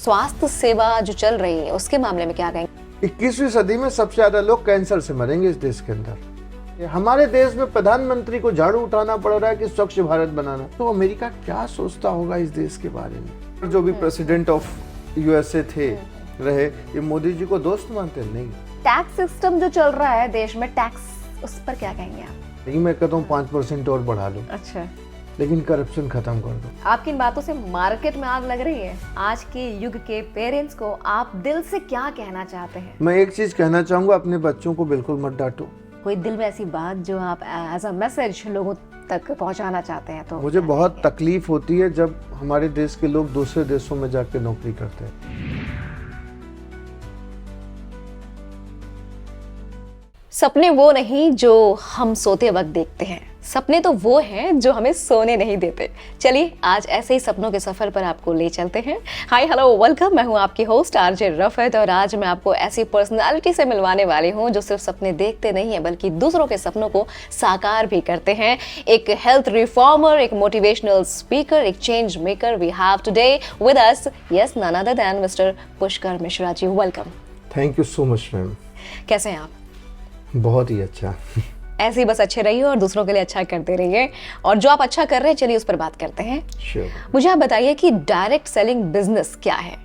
स्वास्थ्य सेवा जो चल रही है उसके मामले में क्या कहेंगे? 21वीं सदी में सबसे ज्यादा लोग कैंसर से मरेंगे इस देश के अंदर। हमारे देश में प्रधानमंत्री को झाड़ू उठाना पड़ रहा है कि स्वच्छ भारत बनाना, तो अमेरिका क्या सोचता होगा इस देश के बारे में? जो भी प्रेसिडेंट ऑफ यूएसए थे रहे, ये मोदी जी को दोस्त मानते नहीं। टैक्स सिस्टम जो चल रहा है देश में, टैक्स उस पर क्या कहेंगे आप? नहीं, मैं कहता हूँ 5% और बढ़ा लो, अच्छा, लेकिन करप्शन खत्म कर दो। आपकी इन बातों से मार्केट में आग लग रही है। आज के युग के पेरेंट्स को आप दिल से क्या कहना चाहते हैं? मैं एक चीज कहना चाहूंगा, अपने बच्चों को बिल्कुल मत डांटो। कोई दिल में ऐसी बात जो आप एज अ मैसेज लोगों तक पहुंचाना चाहते हैं तो? मुझे बहुत तकलीफ होती है जब हमारे देश के लोग दूसरे देशों में जाके नौकरी करते हैं। सपने वो नहीं जो हम सोते वक्त देखते हैं, सपने तो वो हैं जो हमें सोने नहीं देते। चलिए आज ऐसे ही सपनों के सफर पर आपको ले चलते हैं। हाय हेलो वेलकम, मैं हूं आपकी होस्ट आरजे रफत और आज मैं आपको ऐसी पर्सनालिटी से मिलवाने वाली हूं जो सिर्फ सपने देखते नहीं है बल्कि दूसरों के सपनों को साकार भी करते हैं। एक हेल्थ रिफॉर्मर, एक मोटिवेशनल स्पीकर, एक change maker we have today with us, yes none other than mister Pushkar Mishra ji. Welcome. Thank you so much ma'am. कैसे हैं आप? बहुत ही अच्छा। ऐसे ही बस अच्छे रहिए और दूसरों के लिए अच्छा करते रहिए, और जो आप अच्छा कर रहे हैं चलिए उस पर बात करते हैं। Sure. मुझे आप बताइए कि डायरेक्ट सेलिंग बिजनेस क्या है?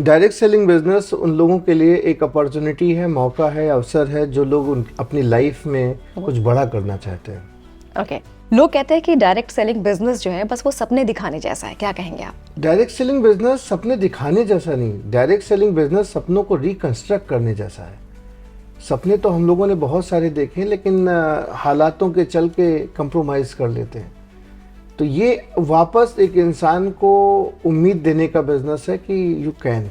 डायरेक्ट सेलिंग बिजनेस उन लोगों के लिए एक अपॉर्चुनिटी है, मौका है, अवसर है जो लोग अपनी लाइफ में कुछ बड़ा करना चाहते हैं। ओके, लोग कहते हैं कि डायरेक्ट सेलिंग बिजनेस जो है बस वो सपने दिखाने जैसा है, क्या कहेंगे आप? डायरेक्ट सेलिंग बिजनेस सपने दिखाने जैसा नहीं, डायरेक्ट सेलिंग बिजनेस सपनों को रिकंस्ट्रक्ट करने जैसा है। सपने तो हम लोगों ने बहुत सारे देखे, लेकिन हालातों के चल के कंप्रोमाइज़ कर लेते हैं। तो ये वापस एक इंसान को उम्मीद देने का बिजनेस है कि यू कैन।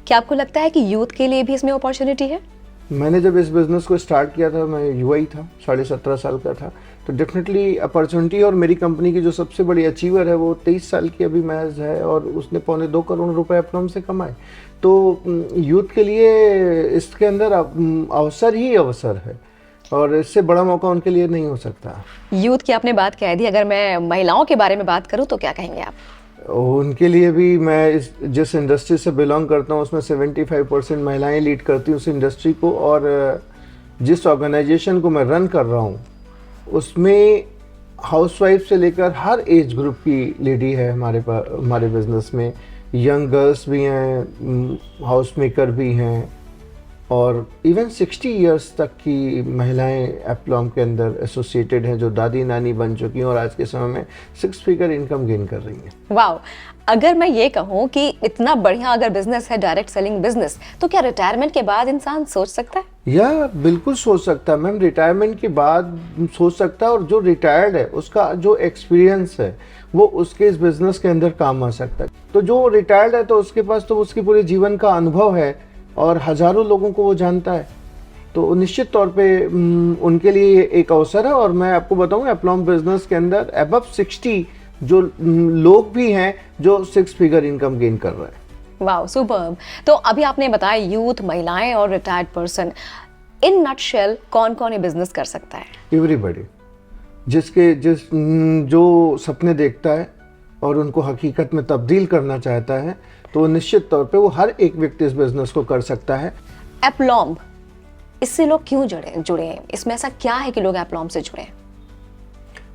क्या आपको लगता है कि यूथ के लिए भी इसमें अपॉर्चुनिटी है? मैंने जब इस बिज़नेस को स्टार्ट किया था, मैं युवा ही था, 17.5 साल का था, तो डेफिनेटली अपॉर्चुनिटी। और मेरी कंपनी की जो सबसे बड़ी अचीवर है वो 23 साल की अभी महज है और उसने 2.25 करोड़ रुपए अपने से कमाए। तो यूथ के लिए इसके अंदर अवसर ही अवसर है और इससे बड़ा मौका उनके लिए नहीं हो सकता। यूथ की आपने बात कह दी, अगर मैं महिलाओं के बारे में बात करूं तो क्या कहेंगे आप? उनके लिए भी मैं जिस इंडस्ट्री से बिलोंग करता हूँ उसमें 75% महिलाएं लीड करती हैं उस इंडस्ट्री को, और जिस ऑर्गेनाइजेशन को मैं रन कर रहा हूँ उसमें हाउसवाइफ से लेकर हर एज ग्रुप की लेडी है हमारे बिजनेस में। यंग गर्ल्स भी हैं, हाउस मेकर भी हैं, और इवन 60 इयर्स तक की महिलाएं एप्लॉम के अंदर एसोसिएटेड हैं जो दादी नानी बन चुकी हैं और आज के समय में 6 फिगर इनकम गेन कर रही हैं। वाओ! अगर मैं ये कहूँ कि इतना बढ़िया अगर बिजनेस है डायरेक्ट सेलिंग बिजनेस, तो क्या रिटायरमेंट के बाद इंसान सोच सकता है? या बिल्कुल सोच सकता है मैम, रिटायरमेंट के बाद सोच सकता है, और जो रिटायर्ड है उसका जो एक्सपीरियंस है वो उसके इस बिजनेस के अंदर काम आ सकता है। तो जो रिटायर्ड है तो उसके पास तो उसकी पूरे जीवन का अनुभव है और हजारों लोगों को वो जानता है, तो निश्चित तौर पे उनके लिए एक अवसर है। और मैं आपको बताऊं एप्लॉम बिजनेस के अंदर अबव 60 जो लोग भी हैं जो 6 फिगर इनकम गेन कर रहे हैं। Wow, superb. तो अभी आपने बताया यूथ, महिलाएं और रिटायर्ड पर्सन, इन नटशेल कौन कौन ये बिजनेस कर सकता है? एवरीबॉडी, जो सपने देखता है और उनको हकीकत में तब्दील करना चाहता है तो निश्चित तौर पे वो हर एक व्यक्ति इस बिजनेस को कर सकता है। एप्लॉम, इससे लोग क्यों जुड़े हैं? इसमें ऐसा क्या है कि लोग एप्लॉम से जुड़े हैं?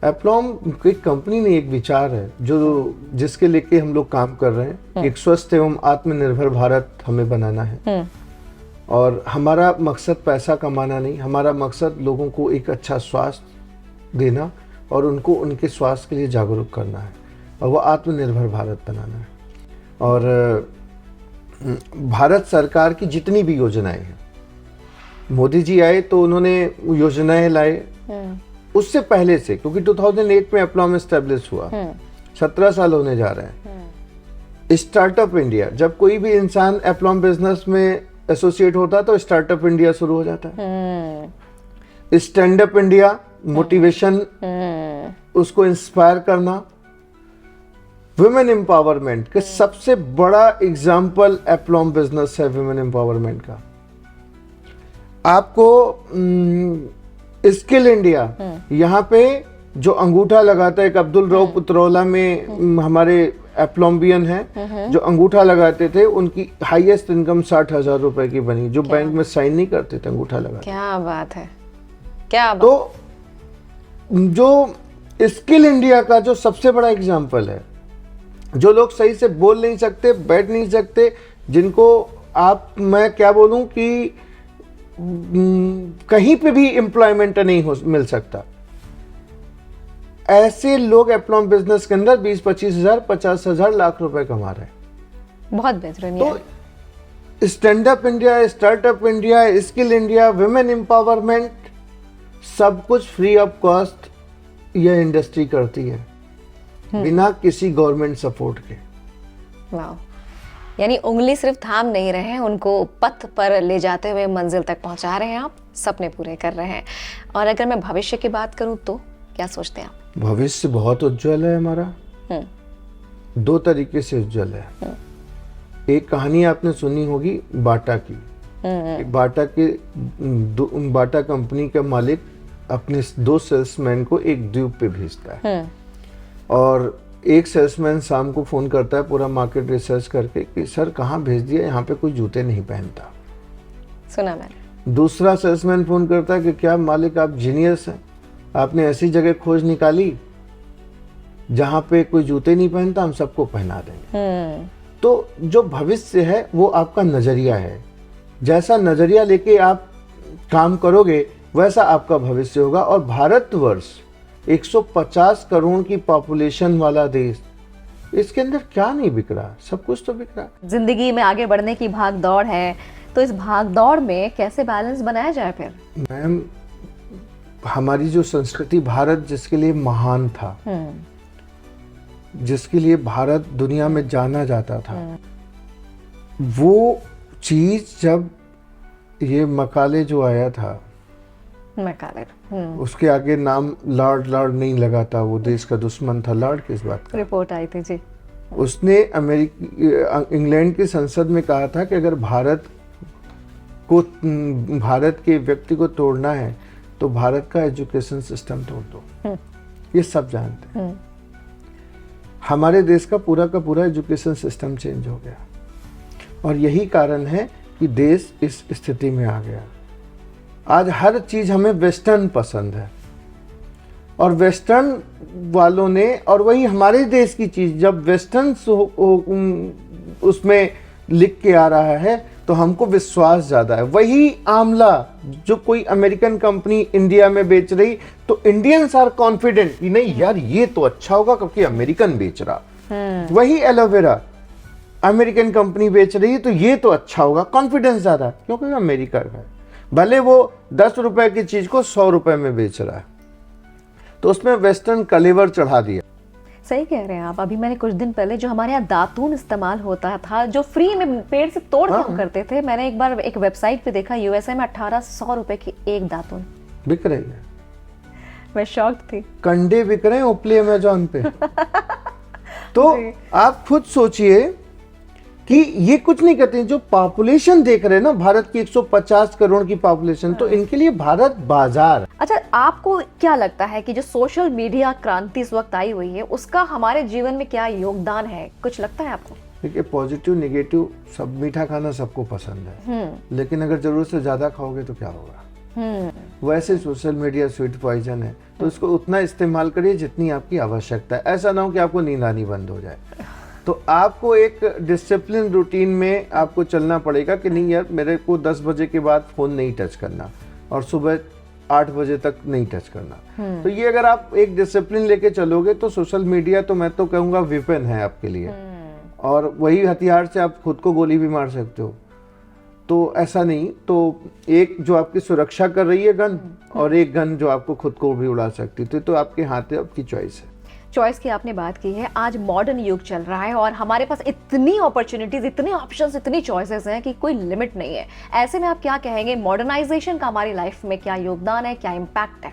एप्लॉम कोई कंपनी नहीं, एक विचार है जिसके लेके हम लोग काम कर रहे हैं। एक स्वस्थ एवं आत्मनिर्भर भारत हमें बनाना है, और हमारा मकसद पैसा कमाना नहीं, हमारा मकसद लोगों को एक अच्छा स्वास्थ्य देना और उनको उनके स्वास्थ्य के लिए जागरूक करना है, और वो आत्मनिर्भर भारत बनाना है। और भारत सरकार की जितनी भी योजनाएं हैं, मोदी जी आए तो उन्होंने योजनाएं लाए, उससे पहले से, क्योंकि 2008 में एप्लॉम एस्टेब्लिश हुआ, 17 साल होने जा रहे हैं। स्टार्टअप इंडिया, जब कोई भी इंसान एप्लॉम बिजनेस में एसोसिएट होता है तो स्टार्टअप इंडिया शुरू हो जाता है। स्टैंड अप इंडिया, मोटिवेशन, उसको इंस्पायर करना, वुमेन एम्पावरमेंट के सबसे बड़ा एग्जाम्पल एप्लॉम बिजनेस है वुमेन एम्पावरमेंट का। आपको स्किल इंडिया, यहाँ पे जो अंगूठा लगाता है, एक अब्दुल रऊफ उतरौला में हमारे एप्लॉम्बियन है जो अंगूठा लगाते थे, उनकी हाईएस्ट इनकम 60,000 रुपए की बनी, जो बैंक में साइन नहीं करते थे अंगूठा लगा। क्या बात है, क्या बात। तो जो स्किल इंडिया का जो सबसे बड़ा एग्जाम्पल है, जो लोग सही से बोल नहीं सकते, बैठ नहीं सकते, जिनको मैं क्या बोलूं कि कहीं पे भी एम्प्लॉयमेंट नहीं मिल सकता, ऐसे लोग एप्लॉम बिजनेस के अंदर 20-25 हजार 50,000 लाख रुपए कमा रहे हैं। बहुत बेहतरीन। तो stand up India, startup India, skill India, women empowerment, सब कुछ फ्री ऑफ कॉस्ट यह इंडस्ट्री करती है, बिना किसी गवर्नमेंट सपोर्ट के। वाह, यानी उंगली सिर्फ थाम नहीं रहे हैं, उनको पथ पर ले जाते हुए मंजिल तक पहुंचा रहे हैं आप, सपने पूरे कर रहे हैं। और अगर मैं भविष्य की बात करूं तो क्या सोचते हैं आप? भविष्य बहुत उज्जवल है हमारा, दो तरीके से उज्जवल है। एक कहानी आपने सुनी होगी बाटा की। बाटा कंपनी का मालिक अपने 2 सेल्समैन को एक द्वीप पे भेजता है, और एक सेल्समैन शाम को फोन करता है पूरा मार्केट रिसर्च करके कि सर कहाँ भेज दिया, यहाँ पे कोई जूते नहीं पहनता। सुना मैंने। दूसरा सेल्समैन फोन करता है कि क्या मालिक आप जीनियस हैं, आपने ऐसी जगह खोज निकाली जहाँ पे कोई जूते नहीं पहनता, हम सबको पहना देंगे। तो जो भविष्य है वो आपका नजरिया है, जैसा नजरिया लेके आप काम करोगे वैसा आपका भविष्य होगा। और भारतवर्ष 150 करोड़ की पॉपुलेशन वाला देश, इसके अंदर क्या नहीं बिक रहा, सब कुछ तो बिक रहा। जिंदगी में आगे बढ़ने की भाग दौड़ है, तो इस भाग दौड़ में कैसे बैलेंस बनाया जाए फिर? मैम, हमारी जो संस्कृति, भारत जिसके लिए महान था, जिसके लिए भारत दुनिया में जाना जाता था, वो चीज जब ये मकाले जो आया था, उसके आगे नाम लॉर्ड नहीं लगा था, वो देश का दुश्मन था। लॉर्ड किस बात का? रिपोर्ट आई थी जी। उसने इंग्लैंड की संसद में कहा था कि अगर भारत के व्यक्ति को तोड़ना है तो भारत का एजुकेशन सिस्टम तोड़ दो। ये सब जानते हैं। हमारे देश का पूरा एजुकेशन सिस्टम चेंज हो गया, और यही कारण है कि देश इस स्थिति में आ गया। आज हर चीज हमें वेस्टर्न पसंद है, और वेस्टर्न वालों ने, और वही हमारे देश की चीज जब वेस्टर्न उसमें लिख के आ रहा है तो हमको विश्वास ज्यादा है। वही आमला जो कोई अमेरिकन कंपनी इंडिया में बेच रही, तो इंडियंस आर कॉन्फिडेंट कि नहीं यार ये तो अच्छा होगा क्योंकि अमेरिकन बेच रहा। वही एलोवेरा अमेरिकन कंपनी बेच रही है तो ये तो अच्छा होगा, कॉन्फिडेंस ज्यादा क्योंकि अमेरिका का है। भले वो 10 रुपए की चीज को 100 रुपए में बेच रहा है, तो उसमें वेस्टर्न कलेवर चढ़ा दिया। सही कह रहे हैं आप। अभी मैंने कुछ दिन पहले जो हमारे यहाँ दातून इस्तेमाल होता था, जो फ्री में पेड़ से तोड़ के हम करते थे, मैंने एक बार एक वेबसाइट पे देखा, यूएसए में 1800 रुपए की एक दातून बिक रही है। मैं शॉक्ड थी। कंडे बिक रहे हैं ओपली अमेज़न पे। तो आप खुद सोचिए कि ये कुछ नहीं करते। जो पॉपुलेशन देख रहे हैं ना, भारत की 150 करोड़ की पॉपुलेशन, तो इनके लिए भारत बाजार। अच्छा, आपको क्या लगता है कि जो सोशल मीडिया क्रांति इस वक्त आई हुई है, उसका हमारे जीवन में क्या योगदान है? कुछ लगता है आपको? देखिए, पॉजिटिव नेगेटिव सब, मीठा खाना सबको पसंद है, लेकिन अगर जरूरत से ज्यादा खाओगे तो क्या होगा। वैसे सोशल मीडिया स्वीट पॉइजन है, तो इसको उतना इस्तेमाल करिए जितनी आपकी आवश्यकता है। ऐसा ना हो कि आपको नींद आनी बंद हो जाए। तो आपको एक डिसिप्लिन रूटीन में आपको चलना पड़ेगा कि नहीं यार, मेरे को 10 बजे के बाद फोन नहीं टच करना और सुबह 8 बजे तक नहीं टच करना। तो ये अगर आप एक डिसिप्लिन लेके चलोगे तो सोशल मीडिया, तो मैं तो कहूँगा वेपन है आपके लिए, और वही हथियार से आप खुद को गोली भी मार सकते हो। तो ऐसा नहीं, तो एक जो आपकी सुरक्षा कर रही है गन, और एक गन जो आपको खुद को भी उड़ा सकती है। तो आपके हाथ है, आपकी चॉइस है। चॉइस की आपने बात की है। आज मॉडर्न युग चल रहा है और हमारे पास इतनी अपॉर्चुनिटीज, इतने ऑप्शंस, इतनी चॉइसेस हैं कि कोई लिमिट नहीं है। ऐसे में आप क्या कहेंगे, मॉडर्नाइजेशन का हमारी लाइफ में क्या योगदान है, क्या इम्पैक्ट है?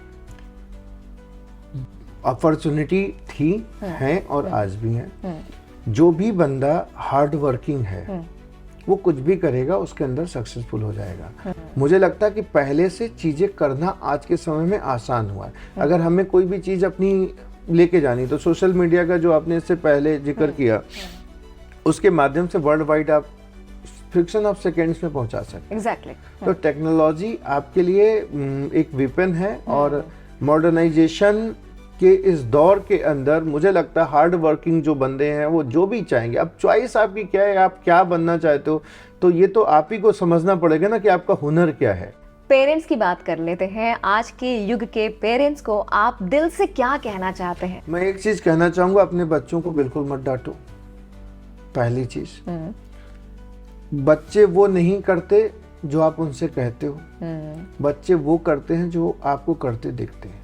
अपॉर्चुनिटी थी, है और आज भी है। जो भी बंदा हार्ड वर्किंग है वो कुछ भी करेगा, उसके अंदर सक्सेसफुल हो जाएगा। मुझे लगता है कि पहले से चीजें करना आज के समय में आसान हुआ है। अगर हमें कोई भी चीज अपनी लेके जानी, तो सोशल मीडिया का जो आपने इससे पहले जिक्र किया, उसके माध्यम से वर्ल्ड वाइड आप फ्रिक्शन ऑफ सेकेंड्स में पहुंचा सकते हैं। एग्जैक्टली। तो टेक्नोलॉजी आपके लिए एक वेपन है, और मॉडर्नाइजेशन के इस दौर के अंदर मुझे लगता है हार्ड वर्किंग जो बंदे हैं वो जो भी चाहेंगे, अब चॉइस आपकी क्या है, आप क्या बनना चाहते हो, तो ये तो आप ही को समझना पड़ेगा ना कि आपका हुनर क्या है। पेरेंट्स की बात कर लेते हैं। आज के युग के पेरेंट्स को आप दिल से क्या कहना चाहते हैं? मैं एक चीज कहना चाहूंगा, अपने बच्चों को बिल्कुल मत डांटो। पहली चीज, बच्चे वो नहीं करते जो आप उनसे कहते हो, बच्चे वो करते हैं जो आपको करते दिखते हैं।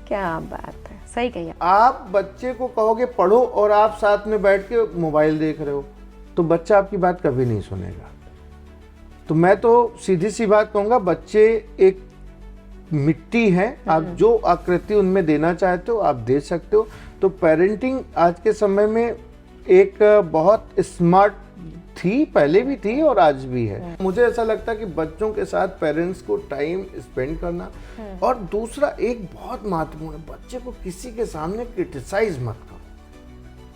क्या बात है, सही कही। आप बच्चे को कहोगे पढ़ो और आप साथ में बैठ के मोबाइल देख रहे हो, तो बच्चा आपकी बात कभी नहीं सुनेगा। तो मैं तो सीधी सी बात कहूंगा, बच्चे एक मिट्टी है, आप जो आकृति उनमें देना चाहते हो आप दे सकते हो। तो पेरेंटिंग आज के समय में एक बहुत स्मार्ट थी, पहले भी थी और आज भी है। मुझे ऐसा लगता है कि बच्चों के साथ पेरेंट्स को टाइम स्पेंड करना, और दूसरा एक बहुत महत्वपूर्ण है, बच्चे को किसी के सामने क्रिटिसाइज मत करो,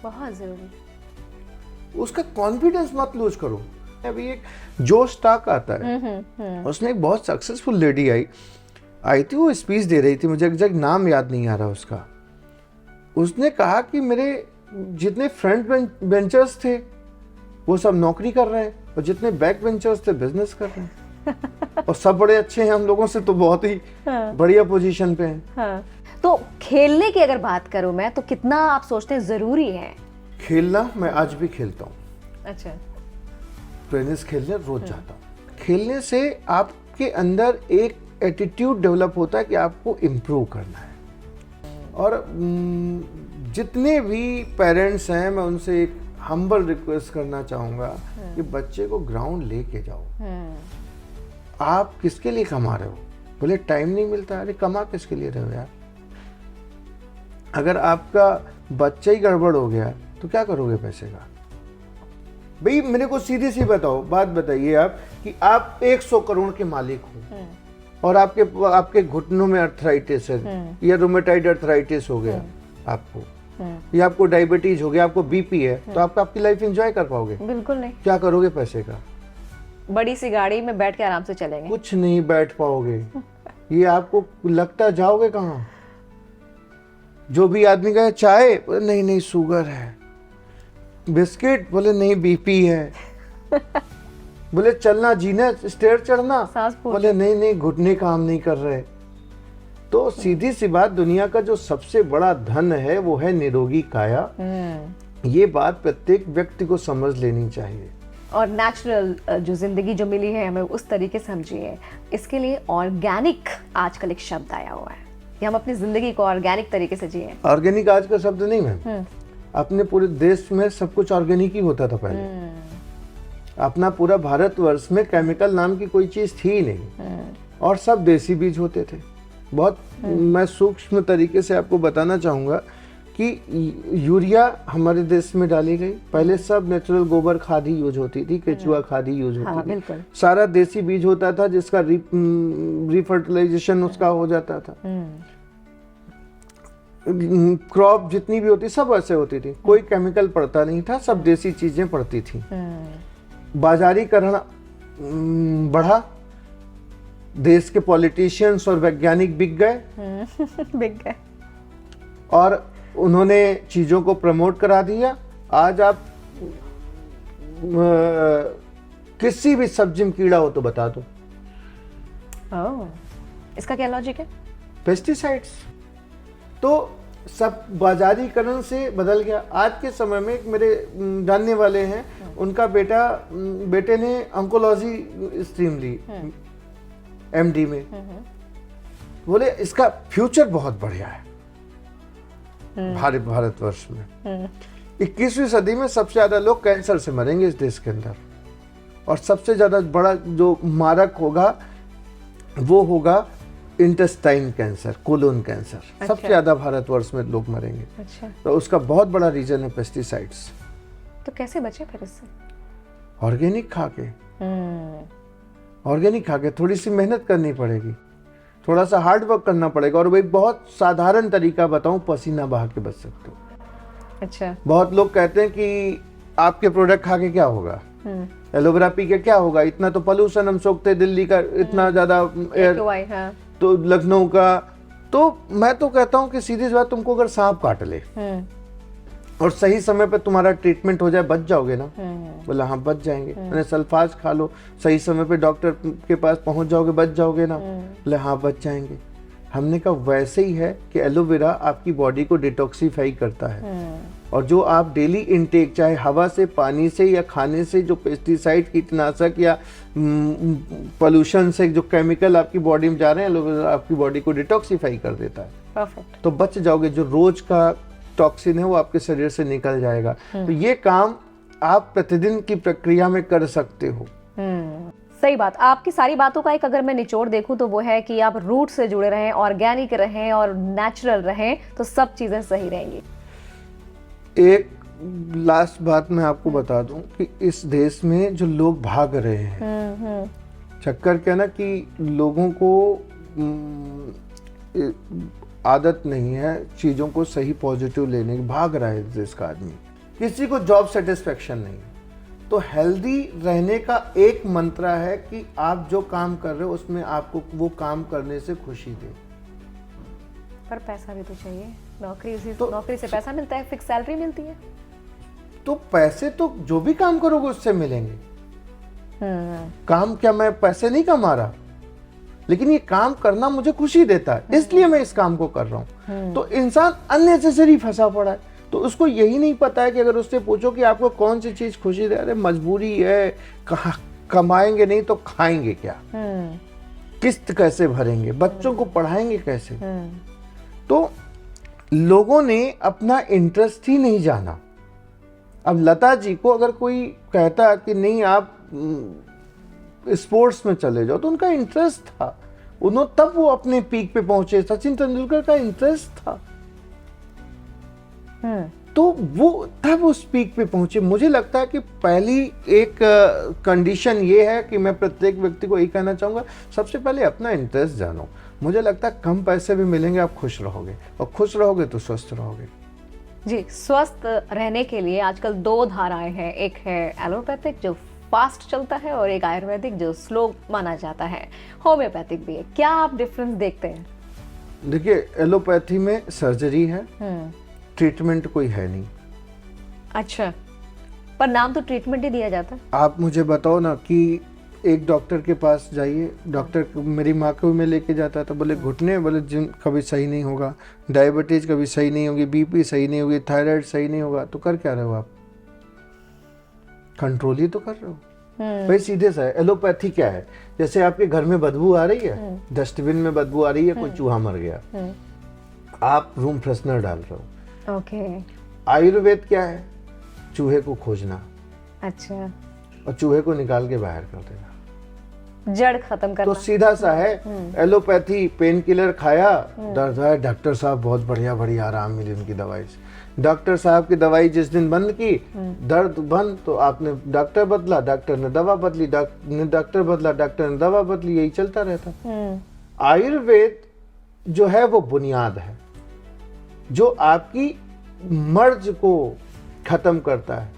बहुत जरूरी। उसका कॉन्फिडेंस मत लूज करो। अभी एक जोश टाक आता है, उसमें एक बहुत सक्सेसफुल लेडी आई थी, वो स्पीच दे रही थी, मुझे एग्जैक्ट नाम याद नहीं आ रहा उसका। उसने कहा कि मेरे जितने फ्रंट बेंचर्स थे वो सब नौकरी कर रहे हैं, और जितने बैक बेंचर्स थे बिजनेस कर रहे हैं, और सब बड़े अच्छे हैं हम लोगों से तो बहुत ही बढ़िया पोजीशन पे हैं। हाँ। तो खेलने की अगर बात करूं मैं, तो कितना आप सोचते हैं जरूरी है खेलना? मैं आज भी खेलता हूँ। अच्छा। टेनिस खेलने रोज जाता हूँ। खेलने से आपके अंदर एक एटीट्यूड डेवलप होता है कि आपको इम्प्रूव करना है। और जितने भी पेरेंट्स हैं, मैं उनसे एक हम्बल रिक्वेस्ट करना चाहूंगा कि बच्चे को ग्राउंड लेके जाओ। आप किसके लिए कमा रहे हो? बोले टाइम नहीं मिलता। अरे कमा किसके लिए रहे हो यार? अगर आपका बच्चा ही गड़बड़ हो गया तो क्या करोगे पैसे का? भाई मेरे को सीधी सी बात बताइए आप कि आप 100 करोड़ के मालिक हो और आपके घुटनों में अर्थराइटिस है, या रोमेटाइड अर्थराइटिस हो गया आपको, या आपको डायबिटीज हो गया, आपको बीपी है, तो आप आपकी लाइफ एंजॉय कर पाओगे? बिल्कुल नहीं। क्या करोगे पैसे का? बड़ी सी गाड़ी में बैठ के आराम से चलेंगे? कुछ नहीं बैठ पाओगे। ये आपको लगता, जाओगे कहाँ? जो भी आदमी कहे चाय, बोले नहीं नहीं शुगर है, बिस्किट, बोले नहीं बीपी है, बोले चलना जीना स्टेयर चढ़ना, बोले नहीं नहीं घुटने काम नहीं कर रहे। तो सीधी सी बात, दुनिया का जो सबसे बड़ा धन है वो है निरोगी काया। ये बात प्रत्येक व्यक्ति को समझ लेनी चाहिए। और नेचुरल जो जिंदगी जो मिली है हमें उस तरीके से हम जिए, इसके लिए ऑर्गेनिक आजकल एक शब्द आया हुआ है कि हम अपनी जिंदगी को ऑर्गेनिक तरीके से जिए। ऑर्गेनिक आज का शब्द नहीं मैम, अपने पूरे देश में सब कुछ ऑर्गेनिक ही होता था पहले। अपना पूरा भारतवर्ष में केमिकल नाम की कोई चीज थी ही नहीं, और सब देसी बीज होते थे। बहुत मैं सूक्ष्म तरीके से आपको बताना चाहूंगा कि यूरिया हमारे देश में डाली गई, पहले सब नेचुरल गोबर खाद ही यूज होती थी, केचुआ खाद ही यूज होती थी, सारा देसी बीज होता था जिसका रिफर्टिलाइजेशन उसका हो जाता था। क्रॉप जितनी भी होती सब ऐसे होती थी, कोई केमिकल पड़ता नहीं था, सब देसी चीजें पड़ती थी। बाजारीकरण बढ़ा, देश के पॉलिटिशियंस और वैज्ञानिक बिक गए और उन्होंने चीजों को प्रमोट करा दिया। आज आप किसी भी सब्जी में कीड़ा हो तो बता दो। इसका क्या लॉजिक है? पेस्टिसाइड्स। तो सब बाजारीकरण से बदल गया। आज के समय में एक मेरे जानने वाले हैं, उनका बेटे ने ऑन्कोलॉजी स्ट्रीम ली एमडी में। बोले इसका फ्यूचर बहुत बढ़िया है भारतवर्ष में। 21वीं सदी में सबसे ज्यादा लोग कैंसर से मरेंगे इस देश के अंदर, और सबसे ज्यादा बड़ा जो मारक होगा वो होगा इंटेस्टाइन कैंसर, कोलोन कैंसर। अच्छा। सबसे ज्यादा भारतवर्ष में लोग मरेंगे। अच्छा। तो उसका बहुत बड़ा रीजन है पेस्टिसाइड्स। तो कैसे बचे फिर इससे? ऑर्गेनिक खा के, ऑर्गेनिक खा के थोड़ी सी मेहनत करनी पड़ेगी। थोड़ा सा हार्ड वर्क करना पड़ेगा। और वो एक बहुत साधारण तरीका बताऊं, पसीना बहा के बच सकते हो। अच्छा। बहुत लोग कहते हैं कि आपके प्रोडक्ट खा के क्या होगा, एलोवेरा पी के क्या होगा, इतना तो पोल्यूशन हम सोखते दिल्ली का, इतना ज्यादा एयर, हाँ। तो लखनऊ का। तो मैं तो कहता हूँ कि सीधी सी बात, तुमको अगर सांप काट ले और सही समय पे तुम्हारा ट्रीटमेंट हो जाए, बच जाओगे ना? बोला हाँ बच जाएंगे। मैंने सल्फाज खा लो, सही समय पे डॉक्टर के पास पहुंच जाओगे, बच जाओगे ना? बोले हाँ बच जाएंगे। हमने कहा वैसे ही है कि एलोवेरा आपकी बॉडी को डिटॉक्सिफाई करता है, और जो आप डेली इनटेक, चाहे हवा से, पानी से या खाने से, जो पेस्टिसाइड, कीटनाशक या पोल्यूशन से जो केमिकल आपकी बॉडी में जा रहे हैं, एलोवेरा आपकी बॉडी को डिटॉक्सिफाई कर देता है। परफेक्ट। तो बच जाओगे, जो रोज का टॉक्सिन है वो आपके शरीर से निकल जाएगा। तो ये काम आप प्रतिदिन की प्रक्रिया में कर सकते हो। सही बात। आपकी सारी बातों का एक अगर मैं निचोड़ देखूं तो वो है कि आप रूट से जुड़े रहें, ऑर्गेनिक रहें और नेचुरल रहें, तो सब चीजें सही रहेंगी। एक लास्ट बात मैं आपको बता दूं कि इस देश में जो लोग भाग रहे हैं, चक्कर क्या ना कि लोगों को आदत नहीं है चीजों को सही पॉजिटिव लेने की, भाग रहा है इस देश का आदमी, किसी को जॉब सेटिस्फेक्शन नहीं। तो हेल्दी रहने का एक मंत्र है कि आप जो काम कर रहे हो उसमें आपको वो काम करने से खुशी दे। पर पैसा भी तो चाहिए, नौकरी से पैसा मिलता है, फिक्स सैलरी मिलती है। तो पैसे तो जो भी काम करोगे उससे मिलेंगे। काम क्या मैं पैसे नहीं कमा रहा, लेकिन ये काम करना मुझे खुशी देता है, इसलिए मैं इस काम को कर रहा हूँ। तो इंसान अननेसेसरी फंसा पड़ा है। तो उसको यही नहीं पता है कि अगर उससे पूछो कि आपको कौन सी चीज खुशी दे, अरे मजबूरी है, कहाँ कमाएंगे नहीं तो खाएंगे क्या, किस्त कैसे भरेंगे, बच्चों को पढ़ाएंगे कैसे। तो लोगों ने अपना इंटरेस्ट ही नहीं जाना। अब लता जी को अगर कोई कहता कि नहीं आप स्पोर्ट्स में चले जाओ, तो उनका इंटरेस्ट था, उन्होंने तब वो अपने पीक पे पहुंचे। सचिन तेंदुलकर का इंटरेस्ट था, तो वो तब उस पीक पे पहुंचे। मुझे लगता है कि पहली एक कंडीशन ये है कि मैं प्रत्येक व्यक्ति को यही कहना चाहूंगा, सबसे पहले अपना इंटरेस्ट जानो। मुझे लगता है कम पैसे भी मिलेंगे, आप खुश रहोगे, और खुश रहोगे तो स्वस्थ रहोगे। जी, स्वस्थ रहने के लिए आजकल दो धाराएं हैं, एक है एलोपैथिक जो फास्ट चलता है, और एक आयुर्वेदिक जो स्लो माना जाता है, होम्योपैथिक भी है। क्या आप डिफरेंस देखते हैं? देखिए, एलोपैथी में सर्जरी है, ट्रीटमेंट कोई है नहीं। अच्छा, पर नाम तो ट्रीटमेंट ही दिया जाता है। आप मुझे बताओ ना कि एक डॉक्टर के पास जाइए, डॉक्टर मेरी माँ को मैं लेके जाता था, बोले घुटने, बोले जिम कभी सही नहीं होगा, डायबिटीज कभी सही नहीं होगी, बीपी सही नहीं होगी, थायराइड सही नहीं होगा। तो कर क्या रहे हो आप? कंट्रोल ही तो कर रहे हो। भाई सीधे सा है। एलोपैथी क्या है? जैसे आपके घर में बदबू आ रही है, डस्टबिन में बदबू आ रही है, कोई चूहा मर गया, आप रूम फ्रेशनर डाल रहे हो। ओके। आयुर्वेद क्या है? चूहे को खोजना, अच्छा, और चूहे को निकाल के बाहर कर देना, जड़ खत्म करना। तो सीधा सा है। एलोपैथी पेन किलर खाया, दर्द है, डॉक्टर साहब बहुत बढ़िया बढ़िया आराम मिली उनकी दवाई से। डॉक्टर साहब की दवाई जिस दिन बंद की, दर्द बंद, तो आपने डॉक्टर बदला, डॉक्टर ने दवा बदली, डॉक्टर बदला, डॉक्टर ने दवा बदली, यही चलता रहता। आयुर्वेद जो है वो बुनियाद है, जो आपकी मर्ज को खत्म करता है।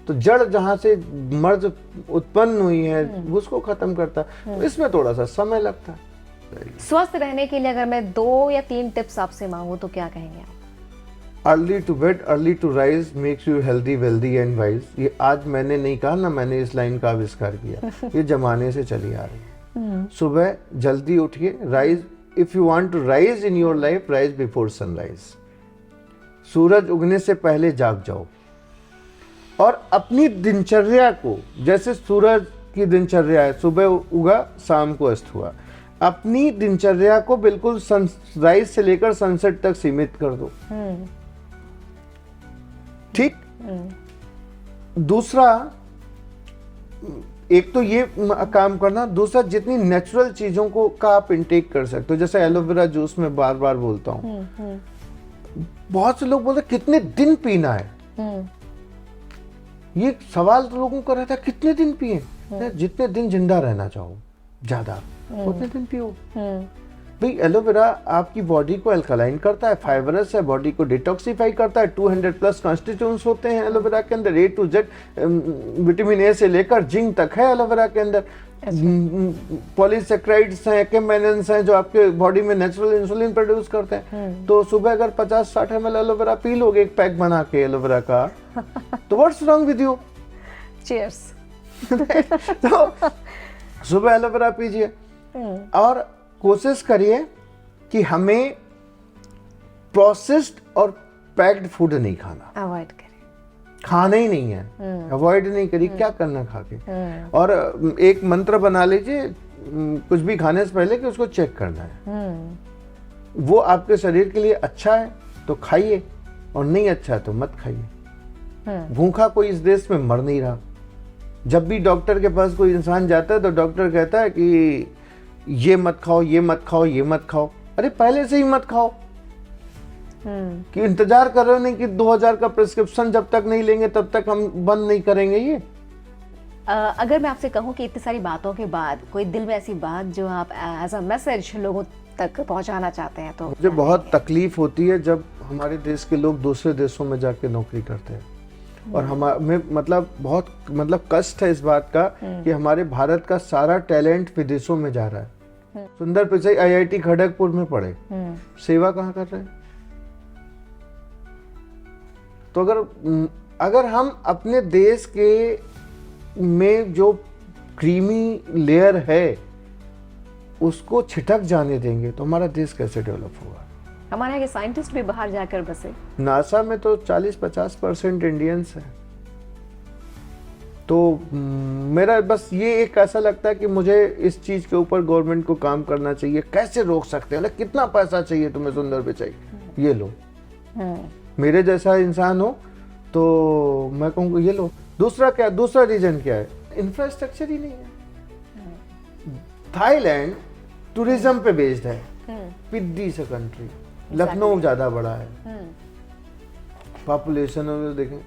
तो जड़ जहां से मर्ज उत्पन्न हुई है उसको खत्म करता है। तो इसमें थोड़ा सा समय लगता है। स्वस्थ रहने के लिए अगर मैं 2 या 3 टिप्स आपसे मांगू तो क्या कहेंगे आप? Early to bed, early to rise makes you healthy, wealthy and wise. ये आज मैंने नहीं कहा ना, मैंने इस लाइन का आविष्कार किया, ये जमाने से चली आ रही है। सुबह जल्दी उठिए, rise, if you want to rise in your life, rise before sunrise. सूरज उगने से पहले जाग जाओ, और अपनी दिनचर्या को, जैसे सूरज की दिनचर्या है, सुबह उगा शाम को अस्त हुआ, अपनी दिनचर्या को बिल्कुल सनराइज से लेकर सनसेट तक सीमित कर दो। ठीक। दूसरा, एक तो ये काम करना, दूसरा जितनी नेचुरल चीजों को का आप इंटेक कर सकते हो, जैसे एलोवेरा जूस में बार बार बोलता हूँ। बहुत से लोग बोलते कितने दिन पीना है, ये सवाल तो लोगों का रहता है कितने दिन पिए। जितने दिन जिंदा रहना चाहो, ज्यादा। उतने दिन पियो। भाई एलोवेरा आपकी बॉडी को अल्कलाइन करता है, फाइबरस है, बॉडी को डिटॉक्सिफाई करता है। 200 प्लस कॉन्स्टिट्यूएंट्स होते हैं एलोवेरा के अंदर, A to Z vitamin A से लेकर जिंक तक है एलोवेरा के अंदर। पॉलीसेक्राइड्स हैं, केमेनन्स हैं जो आपके बॉडी में नेचुरल इंसुलिन प्रोड्यूस करते हैं। तो सुबह अगर 50-60 ml एलोवेरा पी लोगे एक पैक बना के एलोवेरा का, तो what's wrong with you? Cheers. तो सुबह एलोवेरा पीजिए और कोशिश करिए कि हमें प्रोसेस्ड और पैक्ड फूड नहीं खाना, अवॉइड करें, खाना ही नहीं है, अवॉइड नहीं करिए। क्या करना खा के? और एक मंत्र बना लीजिए कुछ भी खाने से पहले कि उसको चेक करना है। वो आपके शरीर के लिए अच्छा है तो खाइए और नहीं अच्छा है तो मत खाइए। भूखा कोई इस देश में मर नहीं रहा। जब भी डॉक्टर के पास कोई इंसान जाता है तो डॉक्टर कहता है कि ये मत खाओ, ये मत खाओ, ये मत खाओ। अरे पहले से ही मत खाओ कि इंतजार कर रहे हो नहीं कि 2000 का प्रिस्क्रिप्शन जब तक नहीं लेंगे तब तक हम बंद नहीं करेंगे ये। अगर मैं आपसे कहूं कि इतनी सारी बातों के बाद कोई दिल में ऐसी बात जो आप एज अ मैसेज लोगों तक पहुंचाना चाहते हैं, तो मुझे बहुत तकलीफ होती है जब हमारे देश के लोग दूसरे देशों में जाके नौकरी करते हैं और हमें बहुत कष्ट है इस बात का कि हमारे भारत का सारा टैलेंट विदेशों में जा रहा है। सुंदर पिचाई IIT खड़गपुर में पढ़े, सेवा कहाँ कर रहे हैं? तो अगर हम अपने देश के में जो क्रीमी लेयर है उसको छिटक जाने देंगे तो हमारा देश कैसे डेवलप होगा? हमारे यहाँ के साइंटिस्ट भी बाहर जाकर बसे। नासा में तो 40-50% इंडियंस हैं। तो मेरा बस ये एक ऐसा लगता है कि मुझे इस चीज के ऊपर गवर्नमेंट को काम करना चाहिए। कैसे रोक सकते हैं? कितना पैसा चाहिए तुम्हें सुंदर पिचाई, ये लो। मेरे जैसा इंसान हो तो मैं कहूँगा ये लो। दूसरा रीजन क्या है? इंफ्रास्ट्रक्चर ही नहीं है। थाईलैंड टूरिज्म पे बेस्ड है, पिद्दी से कंट्री। लखनऊ ज्यादा बड़ा है, पॉपुलेशन में देखें।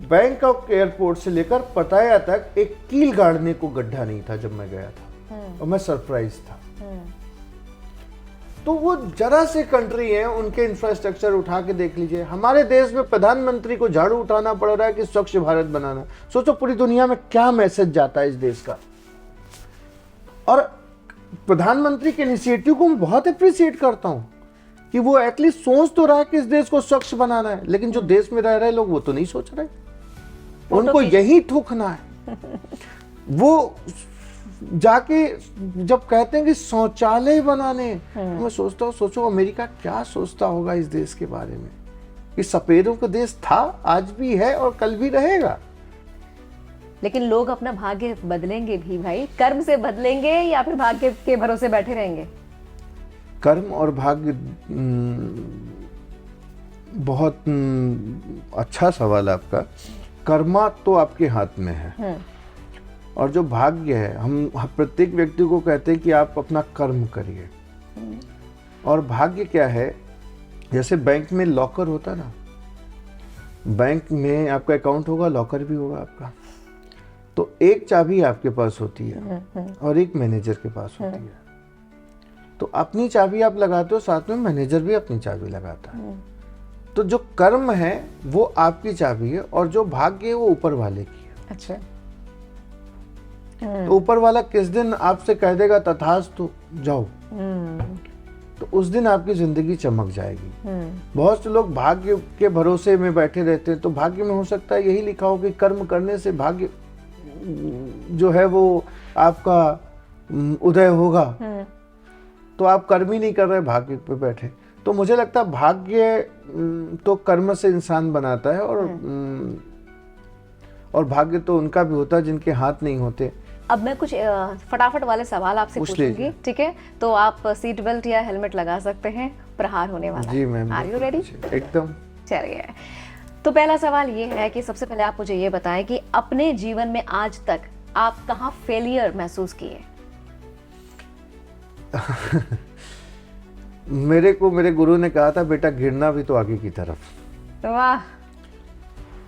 बैंकॉक एयरपोर्ट से लेकर पटाया तक एक कील गाड़ने को गड्ढा नहीं था जब मैं गया था और मैं सरप्राइज था। तो वो जरा से कंट्री है, उनके इंफ्रास्ट्रक्चर उठा के देख लीजिए। हमारे देश में प्रधानमंत्री को झाड़ू उठाना पड़ रहा है कि स्वच्छ भारत बनाना। सोचो पूरी दुनिया में क्या मैसेज जाता है इस देश का। और प्रधानमंत्री के इनिशिएटिव को मैं बहुत अप्रिशिएट करता हूं कि वो एटलीस्ट सोच तो रहा है कि इस देश को स्वच्छ बनाना है, लेकिन जो देश में रह रहे लोग वो तो नहीं सोच रहे। उनको यही थूकना है। वो जाके जब कहते हैं कि शौचालय बनाने, मैं सोचता हूँ सोचो अमेरिका क्या सोचता होगा इस देश के बारे में कि सफेदों का देश था, आज भी है और कल भी रहेगा। लेकिन लोग अपना भाग्य बदलेंगे भी भाई, कर्म से बदलेंगे या फिर भाग्य के भरोसे बैठे रहेंगे? कर्म और भाग्य बहुत अच्छा सवाल आपका। कर्मा तो आपके हाथ में है और जो भाग्य है हम प्रत्येक व्यक्ति को कहते हैं कि आप अपना कर्म करिए। और भाग्य क्या है? जैसे बैंक में लॉकर होता ना, बैंक में आपका अकाउंट होगा, लॉकर भी होगा आपका। तो एक चाबी आपके पास होती है और एक मैनेजर के पास होती है। तो अपनी चाबी आप लगाते हो, साथ में मैनेजर भी अपनी चाबी लगाता है। तो जो कर्म है वो आपकी चाबी है और जो भाग्य है वो ऊपर वाले की है। अच्छा। तो ऊपर वाला किस दिन आपसे कह देगा तथास्तु जाओ, तो उस दिन आपकी जिंदगी चमक जाएगी। बहुत से लोग भाग्य के भरोसे में बैठे रहते हैं। तो भाग्य में हो सकता है यही लिखा हो कि कर्म करने से भाग्य जो है वो आपका उदय होगा। तो आप कर्म ही नहीं कर रहे, भाग्य पे बैठे। तो मुझे लगता है भाग्य तो कर्म से इंसान बनाता है और भाग्य तो उनका भी होता है जिनके हाथ नहीं होते। अब मैं कुछ फटाफट वाले सवाल आपसे पूछूंगी, ठीक है? तो आप सीट बेल्ट या हेलमेट लगा सकते हैं, प्रहार होने वाला है। जी मैम। Are you ready? एकदम। चलिए, तो पहला सवाल ये है कि सबसे पहले आप मुझे ये बताएं कि अपने जीवन में आज तक आप कहाँ फेलियर महसूस किए? मेरे गुरु ने कहा था बेटा गिरना भी तो आगे की तरफ। वाह।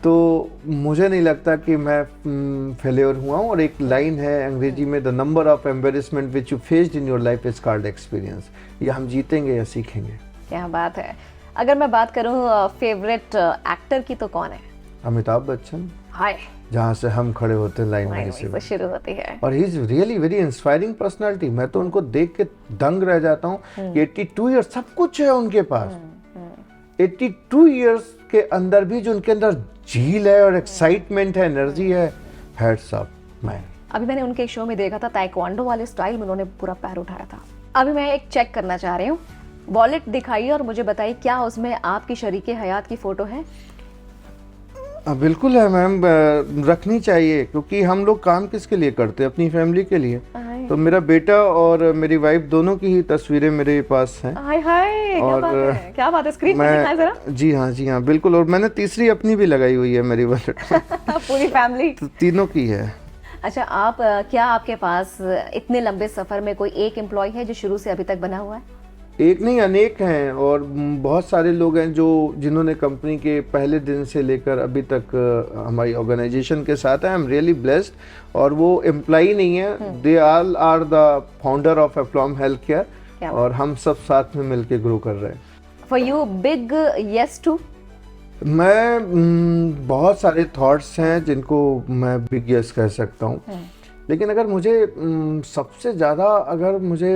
तो मुझे नहीं लगता कि मैं फेलियर हुआ हूँ। और एक लाइन है अंग्रेजी में, the number of embarrassment which you faced in your life is called experience. या हम जीतेंगे या सीखेंगे। क्या बात है। अगर मैं बात करूँ फेवरेट एक्टर की तो कौन है? अमिताभ बच्चन। हाय, जहाँ से हम खड़े होते हैं लाइन में से शुरू होती है। और he is really very inspiring personality. मैं तो उनको देख के दंग रह जाता हूँ। 82 ईयर्स, सब कुछ है उनके पास। 82 ईयर्स के अंदर भी जो उनके अंदर झील है और एक्साइटमेंट है, एनर्जी है, हैट्स ऑफ मैन। अभी मैंने उनके एक शो में देखा था, ताइक्वांडो वाले स्टाइल में उन्होंने पूरा पैर उठाया था। अभी मैं एक चेक करना चाह रही हूँ, वॉलेट दिखाइए और मुझे बताइए क्या उसमें आपकी शरीके हयात की फोटो है? बिल्कुल है मैम, रखनी चाहिए, क्योंकि हम लोग काम किसके लिए करते हैं? अपनी फैमिली के लिए। तो मेरा बेटा और मेरी वाइफ दोनों की ही तस्वीरें मेरे पास हैं। हाय हाय, और क्या बात है, स्क्रीन पे दिखाएं जरा। जी हाँ बिल्कुल। और मैंने तीसरी अपनी भी लगाई हुई है मेरी वॉलेट में। पूरी फैमिली तो तीनों की है। अच्छा, आप क्या आपके पास इतने लंबे सफर में कोई एक एम्प्लॉय है जो शुरू से अभी तक बना हुआ है? एक नहीं, अनेक हैं। और बहुत सारे लोग हैं जो जिन्होंने कंपनी के पहले दिन से लेकर अभी तक हमारी ऑर्गेनाइजेशन के साथ हैं। I am really blessed. और वो एम्प्लॉई नहीं है, they all are the founder of Aflom health care. और हम सब साथ में मिलके ग्रो कर रहे हैं। For you big yes too? मैं बहुत सारे थॉट्स हैं जिनको मैं बिग यस कह सकता हूँ। लेकिन अगर मुझे सबसे ज़्यादा अगर मुझे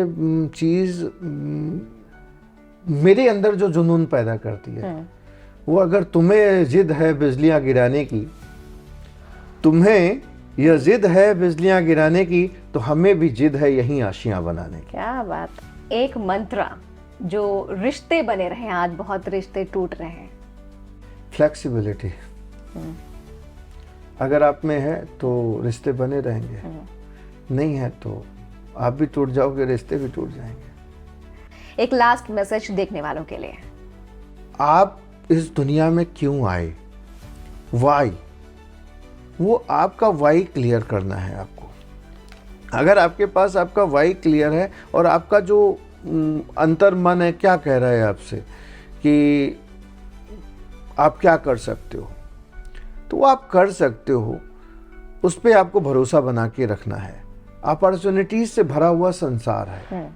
चीज़ मेरे अंदर जो जुनून पैदा करती है, वो अगर तुम्हें जिद है बिजलियां गिराने की, तुम्हें यह जिद है बिजलियां गिराने की, तो हमें भी जिद है यहीं आशियां बनाने की। क्या बात। एक मंत्र जो रिश्ते बने रहे, आज बहुत रिश्ते टूट रहे हैं। फ्लेक्सिबिलिटी अगर आप में है तो रिश्ते बने रहेंगे, नहीं है तो आप भी टूट जाओगे, रिश्ते भी टूट जाएंगे। एक लास्ट मैसेज देखने वालों के लिए। आप इस दुनिया में क्यों आए, वाई, वो आपका वाई क्लियर करना है आपको। अगर आपके पास आपका वाई क्लियर है और आपका जो अंतर मन है क्या कह रहा है आपसे कि आप क्या कर सकते हो, तो आप कर सकते हो। उस पर आपको भरोसा बना के रखना है। अपॉर्चुनिटीज से भरा हुआ संसार है।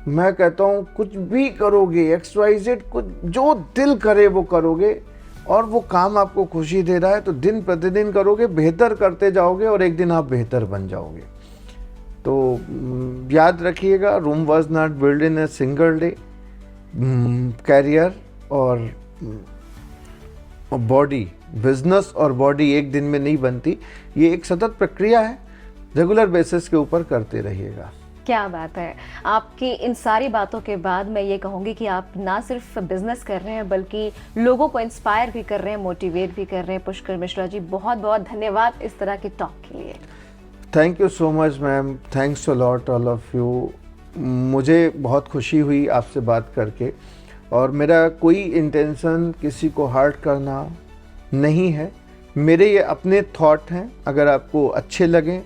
मैं कहता हूँ कुछ भी करोगे, XYZ, कुछ जो दिल करे वो करोगे, और वो काम आपको खुशी दे रहा है तो दिन प्रतिदिन करोगे, बेहतर करते जाओगे और एक दिन आप बेहतर बन जाओगे। तो याद रखिएगा, Rome was not build in a single day. Career और बॉडी, बिजनेस और बॉडी एक दिन में नहीं बनती। ये एक सतत प्रक्रिया है, रेगुलर बेसिस के ऊपर करते रहिएगा। क्या बात है। आपकी इन सारी बातों के बाद मैं ये कहूँगी कि आप ना सिर्फ बिजनेस कर रहे हैं बल्कि लोगों को इंस्पायर भी कर रहे हैं, मोटिवेट भी कर रहे हैं। पुष्कर मिश्रा जी, बहुत बहुत धन्यवाद इस तरह के टॉक के लिए। Thank you so much ma'am, thanks a lot all of you. मुझे बहुत खुशी हुई आपसे बात करके, और मेरा कोई इंटेंशन किसी को हर्ट करना नहीं है। मेरे ये अपने थॉट हैं, अगर आपको अच्छे लगें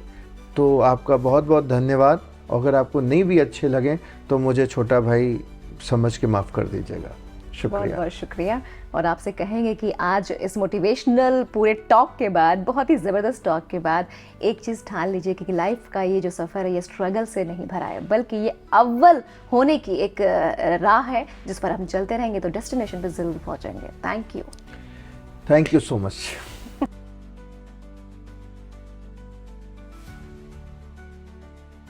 तो आपका बहुत बहुत धन्यवाद। अगर आपको नहीं भी अच्छे लगें तो मुझे छोटा भाई समझ के माफ़ कर दीजिएगा। शुक्रिया, बहुत बहुत शुक्रिया। और आपसे कहेंगे कि आज इस मोटिवेशनल पूरे टॉक के बाद, बहुत ही ज़बरदस्त टॉक के बाद, एक चीज़ ठान लीजिए कि लाइफ का ये जो सफ़र है ये स्ट्रगल से नहीं भरा है, बल्कि ये अव्वल होने की एक राह है जिस पर हम चलते रहेंगे तो डेस्टिनेशन पर ज़रूर पहुँचेंगे। Thank you so much.